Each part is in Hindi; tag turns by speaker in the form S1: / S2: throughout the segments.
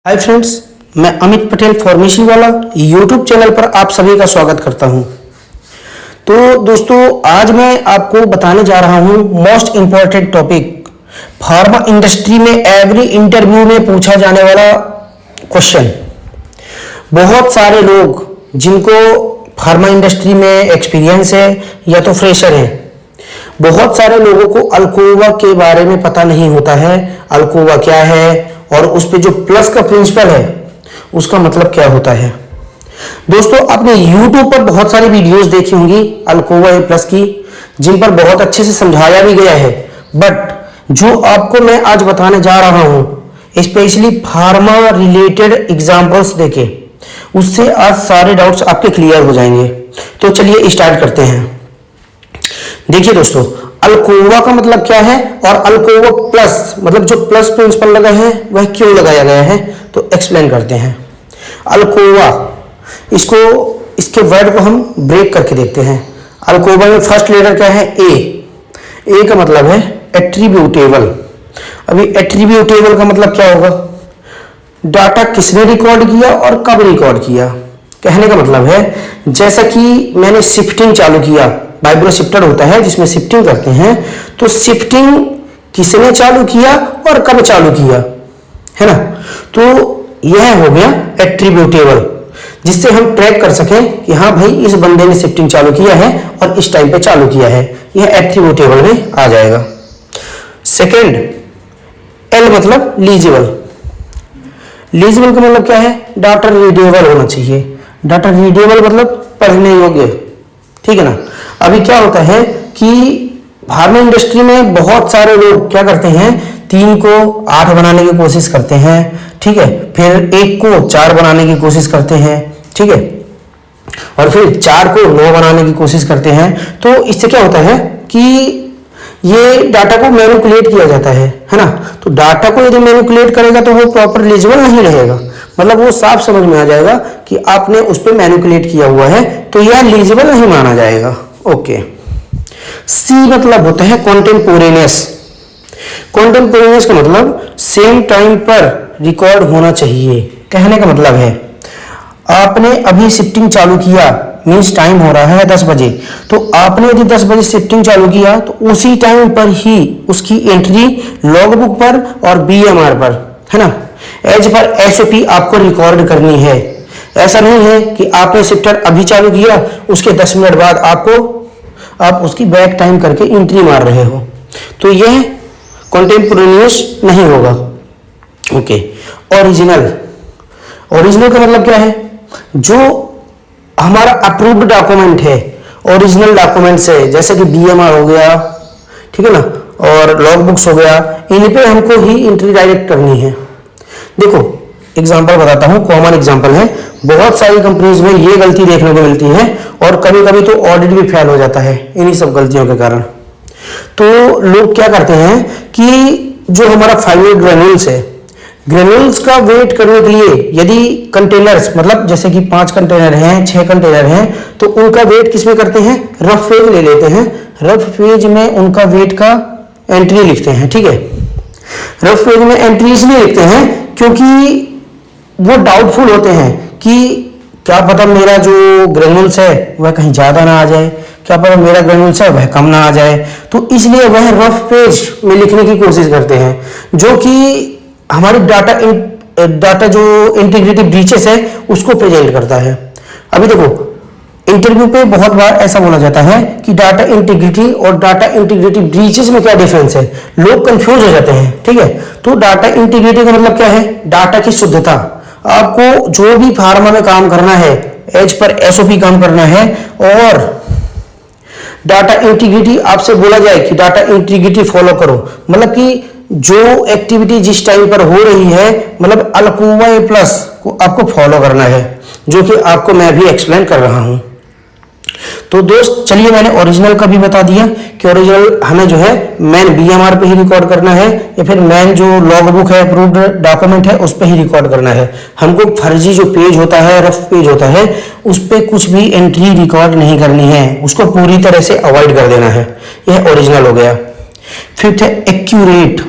S1: हाय फ्रेंड्स, मैं अमित पटेल फॉर्मेसी वाला यूट्यूब चैनल पर आप सभी का स्वागत करता हूं। तो दोस्तों, आज मैं आपको बताने जा रहा हूं most important topic, pharma industry में एवरी इंटरव्यू में पूछा जाने वाला क्वेश्चन। बहुत सारे लोग जिनको फार्मा इंडस्ट्री में एक्सपीरियंस है या तो फ्रेशर है, बहुत सारे लोगों को अल्कोवा के बारे में पता नहीं होता है। अल्कोवा क्या है और उस पे जो प्लस का प्रिंसिपल है उसका मतलब क्या होता है। दोस्तों, आपने YouTube पर बहुत सारी वीडियोस देखी होंगी अल्कोवा ए प्लस की, जिन पर बहुत अच्छे से समझाया भी गया है। बट जो आपको मैं आज बताने जा रहा हूं, स्पेशली फार्मा रिलेटेड एग्जांपल्स देके, उससे आज सारे डाउट्स आपके क्लियर हो जाएंगे। तो चलिए स्टार्ट करते हैं। देखिए दोस्तों, अल्कोवा का मतलब क्या है और अल्कोवा प्लस मतलब जो प्लस प्रिंसिपल लगा है वह क्यों लगाया गया है, तो एक्सप्लेन करते हैं। अल्कोवा, इसके वर्ड को हम ब्रेक करके देखते हैं। अल्कोवा में फर्स्ट लेटर क्या है? ए का मतलब है एट्रीब्यूटेबल। अभी एट्रीब्यूटेबल का मतलब क्या होगा? डाटा किसने रिकॉर्ड किया और कब रिकॉर्ड किया। कहने का मतलब है, जैसा कि मैंने शिफ्टिंग चालू किया, वाइब्रो शिफ्टर होता है जिसमें शिफ्टिंग करते हैं, तो शिफ्टिंग किसने चालू किया और कब चालू किया, है ना। तो यह हो गया एट्रीब्यूटेबल, जिससे हम ट्रैक कर सकें कि हाँ भाई, इस बंदे ने शिफ्टिंग चालू किया है और इस टाइम पे चालू किया है। यह एट्रीब्यूटेबल में आ जाएगा। सेकेंड, एल मतलब लीजिबल। लीजिबल का मतलब क्या है? डाटा रीडेबल होना चाहिए। डाटा रीडेबल मतलब पढ़ने योग्य, ठीक है ना। अभी क्या होता है कि फार्मा इंडस्ट्री में बहुत सारे लोग क्या करते हैं, 3 को 8 बनाने की कोशिश करते हैं, ठीक है, फिर 1 को 4 बनाने की कोशिश करते हैं, ठीक है, और फिर 4 को 9 बनाने की कोशिश करते हैं। तो इससे क्या होता है कि ये डाटा को मैनिपुलेट किया जाता है ना। तो डाटा को यदि मैनिपुलेट करेगा तो वो प्रॉपर लीजिबल नहीं रहेगा, मतलब वो साफ समझ में आ जाएगा कि आपने उस पर मैनिपुलेट किया हुआ है, तो यह लीजिबल नहीं माना जाएगा। ओके। सी मतलब होता है कॉन्टेम्पोरेनियस। कॉन्टेम्पोरेनियस का मतलब सेम टाइम पर रिकॉर्ड होना चाहिए। कहने का मतलब है, आपने अभी शिफ्टिंग चालू किया, मीन्स टाइम हो रहा है 10 बजे, तो आपने यदि 10 बजे शिफ्टिंग चालू किया तो उसी टाइम पर ही उसकी एंट्री लॉग बुक पर और बीएमआर पर, है ना, एज पर एसओपी आपको रिकॉर्ड करनी है। ऐसा नहीं है कि आपने शिफ्टर अभी चालू किया, उसके 10 मिनट बाद आप उसकी बैक टाइम करके एंट्री मार रहे हो, तो यह कॉन्टेम्पोरेनियस नहीं होगा। ओके। ओरिजिनल का मतलब क्या है? जो हमारा अप्रूव्ड डॉक्यूमेंट है, ओरिजिनल डॉक्यूमेंट्स है, जैसे कि बीएमआर हो गया, ठीक है ना, और लॉग बुक्स हो गया, इन पे हमको ही एंट्री डायरेक्ट करनी है। देखो, एग्जांपल बताता हूं, कॉमन एग्जांपल है। बहुत सारी कंपनीज में ये गलती देखने को मिलती है और कभी कभी तो ऑडिट भी फेल हो जाता है इन्हीं सब गलतियों के कारण। तो लोग क्या करते हैं कि जो हमारा फाइनल ग्रेन्यूल्स है, ग्रेन्यूल्स का वेट करने के लिए यदि कंटेनर्स, मतलब जैसे कि 5 कंटेनर हैं, 6 कंटेनर हैं, तो उनका वेट किसमें करते हैं? रफ पेज ले लेते हैं, रफ पेज में उनका वेट का एंट्री लिखते हैं, ठीक है। रफ पेज में एंट्री इसलिए लिखते हैं क्योंकि वो डाउटफुल होते हैं कि क्या पता मेरा जो ग्रेन्यूल्स है वह कहीं ज्यादा ना आ जाए, क्या पता मेरा ग्रेन्यूल्स है वह कम ना आ जाए, तो इसलिए वह रफ पेज में लिखने की कोशिश करते हैं, जो कि हमारी डाटा जो इंटीग्रिटी ब्रीचेस है उसको प्रेजेंट करता है। अभी देखो, इंटरव्यू पे बहुत बार ऐसा बोला जाता है कि डाटा इंटीग्रिटी और डाटा इंटीग्रिटी ब्रीचेस में क्या डिफरेंस है, लोग कंफ्यूज हो जाते हैं, ठीक है। तो डाटा इंटीग्रिटी का मतलब क्या है? डाटा की शुद्धता। आपको जो भी फार्मा में काम करना है, एज पर एसओपी काम करना है, और डाटा इंटीग्रिटी आपसे बोला जाए कि डाटा इंटीग्रिटी फॉलो करो, मतलब कि जो एक्टिविटी जिस टाइम पर हो रही है, मतलब अल्कोवा ए प्लस को आपको फॉलो करना है, जो कि आपको मैं भी एक्सप्लेन कर रहा हूं। तो दोस्त, चलिए, मैंने ओरिजिनल का भी बता दिया कि ओरिजिनल हमें जो है मैन बीएमआर पे ही रिकॉर्ड करना है, या फिर मैन जो लॉग बुक है, अप्रूव्ड डॉक्यूमेंट है, उस पे ही रिकॉर्ड करना है। हमको फर्जी जो पेज होता है, रफ पेज होता है, उस पे कुछ भी एंट्री रिकॉर्ड नहीं करनी है, उसको पूरी तरह से अवॉइड कर देना है। यह ओरिजिनल हो गया। फिफ्थ है एक्यूरेट।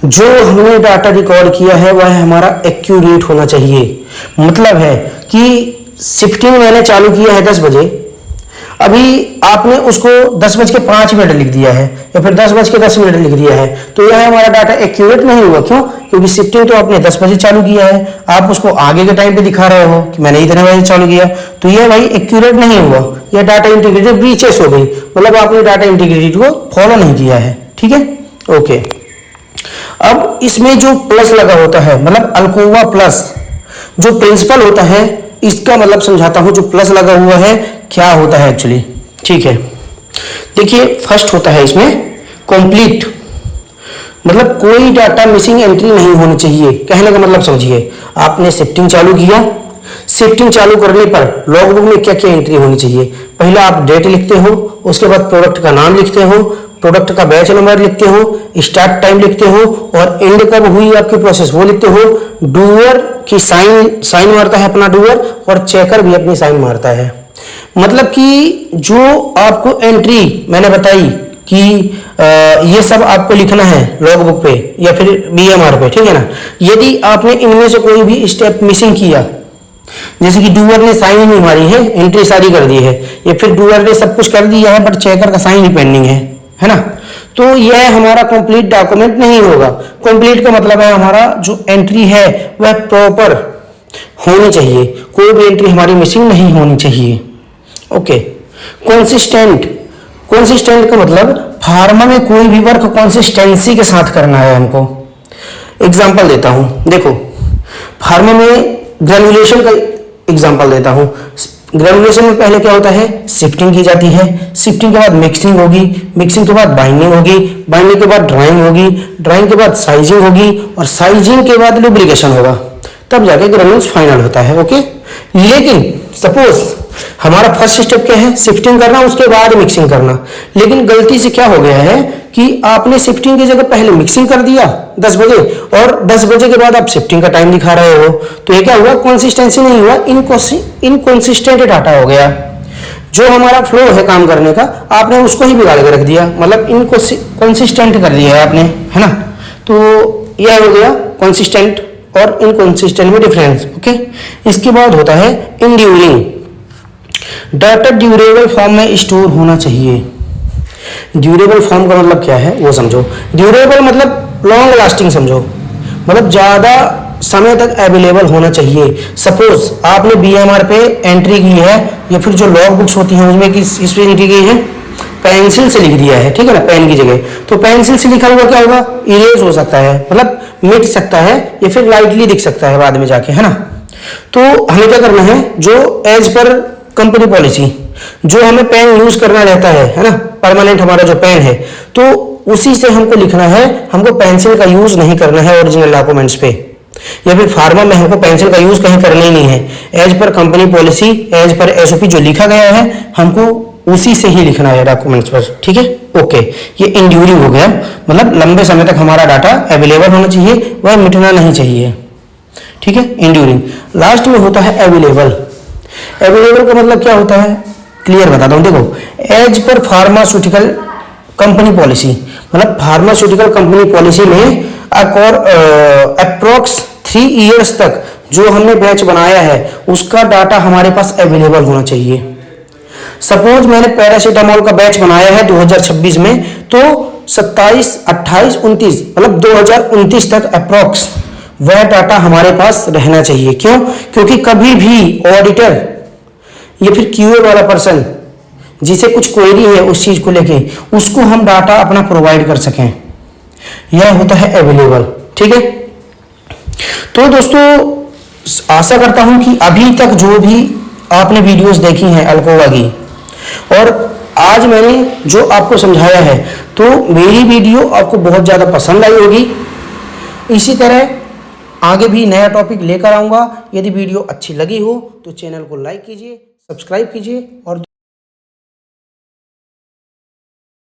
S1: जो हमने डाटा रिकॉर्ड किया है वह हमारा एक्यूरेट होना चाहिए। मतलब है कि शिफ्टिंग मैंने चालू किया है 10 बजे, अभी आपने उसको 10:05 लिख दिया है या फिर 10:10 लिख दिया है, तो यह हमारा डाटा एक्यूरेट नहीं हुआ। क्यों? क्योंकि शिफ्टिंग तो आपने 10 बजे चालू किया है, आप उसको आगे के टाइम पे दिखा रहे हो कि मैंने इतने बजे चालू किया, तो यह भाई एक्यूरेट नहीं हुआ, यह डाटा इंटीग्रिटी ब्रीचेस हो गई, मतलब आपने डाटा इंटीग्रिटी को फॉलो नहीं किया है। ठीक है, ओके। अब इसमें जो प्लस लगा होता है, मतलब अल्कोवा प्लस जो प्रिंसिपल होता है, इसका मतलब समझाता हूं। जो प्लस लगा हुआ है क्या होता है एक्चुअली, ठीक है। देखिए, फर्स्ट होता है इसमें कंप्लीट, मतलब कोई डाटा मिसिंग एंट्री नहीं होनी चाहिए। कहने का मतलब समझिए, आपने शिफ्टिंग चालू किया, शिफ्टिंग चालू करने पर लॉगबुक में क्या क्या एंट्री होनी चाहिए। पहले आप डेट लिखते हो, उसके बाद प्रोडक्ट का नाम लिखते हो, प्रोडक्ट का बैच नंबर लिखते हो, स्टार्ट टाइम लिखते हो, और एंड कब हुई आपकी प्रोसेस वो लिखते हो। डूअर की साइन मारता है अपना डूअर, और चेकर भी अपनी साइन मारता है। मतलब कि जो आपको एंट्री मैंने बताई कि ये सब आपको लिखना है लॉगबुक पे या फिर बीएमआर पे, ठीक है ना। यदि आपने इनमें से कोई भी स्टेप मिसिंग किया, जैसे कि डूअर ने साइन नहीं मारी है, एंट्री सारी कर दी है, या फिर डूअर ने सब कुछ कर दिया है बट चेकर का साइन ही पेंडिंग है ना, तो यह हमारा कंप्लीट डॉक्यूमेंट नहीं होगा। कंप्लीट का मतलब है हमारा जो एंट्री है वह प्रॉपर होनी चाहिए, कोई भी एंट्री हमारी मिसिंग नहीं होनी चाहिए। ओके। कंसिस्टेंट, कंसिस्टेंट का मतलब फार्मा में कोई भी वर्क कंसिस्टेंसी के साथ करना है हमको। एग्जांपल देता हूं, देखो फार्मा में ग्रेनुलेशन का एग्जांपल देता हूं। ग्रेनुलेशन में पहले क्या होता है, शिफ्टिंग की जाती है, शिफ्टिंग के बाद मिक्सिंग होगी, मिक्सिंग के बाद बाइंडिंग होगी, बाइंडिंग के बाद ड्राइंग होगी, ड्राइंग के बाद साइजिंग होगी, और साइजिंग के बाद लुब्रिकेशन होगा, तब जाके ग्रेनुल्स फाइनल होता है। ओके। लेकिन सपोज हमारा फर्स्ट स्टेप क्या है, शिफ्टिंग करना, उसके बाद मिक्सिंग करना, लेकिन गलती से क्या हो गया है कि आपने शिफ्टिंग की जगह पहले मिक्सिंग कर दिया 10 बजे, और 10 बजे के बाद आप शिफ्टिंग का टाइम दिखा रहे हो, तो ये क्या हुआ, कंसिस्टेंसी नहीं हुआ, इनकंसिस्टेंट डाटा हो गया। जो हमारा फ्लो है काम करने का, आपने उसको ही बिगाड़ के रख दिया, मतलब इनकंसिस्टेंट कर दिया है आपने, है ना। तो यह हो गया कंसिस्टेंट और इनकंसिस्टेंट में डिफरेंस। ओके। इसके बाद होता है इंड्यूरिंग। डाटा ड्यूरेबल फॉर्म में स्टोर होना चाहिए। ड्यूरेबल फॉर्म का मतलब क्या है वो समझो। ड्यूरेबल मतलब लॉन्ग लास्टिंग समझो, मतलब ज्यादा समय तक अवेलेबल होना चाहिए। सपोज आपने बीएमआर पे एंट्री की है, या फिर जो लॉग बुक्स होती हैं उसमें किस पे एंट्री की है, पेंसिल से लिख दिया है, ठीक है ना, पेन की जगह, तो पेंसिल से लिखा हुआ क्या होगा, इरेज हो सकता है, मतलब मिट सकता है, या फिर लाइटली दिख सकता है बाद में जाके, है ना। तो हमें क्या करना है, जो एज पर कंपनी पॉलिसी जो हमें पेन यूज करना रहता है ना, परमानेंट हमारा जो पेन है, तो उसी से हमको लिखना है, हमको पेंसिल का यूज नहीं करना है ओरिजिनल डॉक्यूमेंट्स पे, या फिर फार्मा में हमको पेंसिल का यूज कहीं करना ही नहीं है। As per company policy, as per SOP जो लिखा गया है, हमको उसी से ही लिखना है डॉक्यूमेंट्स पर, ठीक है। ओके। ये इंड्यूरिंग हो गया, मतलब लंबे समय तक हमारा डाटा अवेलेबल होना चाहिए, वह मिटना नहीं चाहिए, ठीक है। इंड्यूरिंग। लास्ट में होता है अवेलेबल। अवेलेबल का मतलब क्या होता है, क्लियर बताता हूं। देखो, as per pharmaceutical company policy, मतलब फार्मास्यूटिकल कंपनी पॉलिसी में अप्रोक्स 3 इयर्स तक जो हमने बैच बनाया है उसका डाटा हमारे पास अवेलेबल होना चाहिए। सपोज मैंने पैरासीटामोल का बैच बनाया है 2026 में, तो 27, 28, 29 मतलब 2029 तक अप्रोक्स वह डाटा हमारे पास रहना चाहिए। क्यों? क्योंकि कभी भी ऑडिटर या फिर क्यूए वाला पर्सन जिसे कुछ क्वेरी है उस चीज को लेके, उसको हम डाटा अपना प्रोवाइड कर सकें, यह होता है अवेलेबल, ठीक है। तो दोस्तों, आशा करता हूं कि अभी तक जो भी आपने वीडियोस देखी हैं अल्कोवा की, और आज मैंने जो आपको समझाया है, तो मेरी वीडियो आपको बहुत ज़्यादा पसंद आई होगी। इसी तरह आगे भी नया टॉपिक लेकर आऊँगा। यदि वीडियो अच्छी लगी हो तो चैनल को लाइक कीजिए, सब्सक्राइब कीजिए, और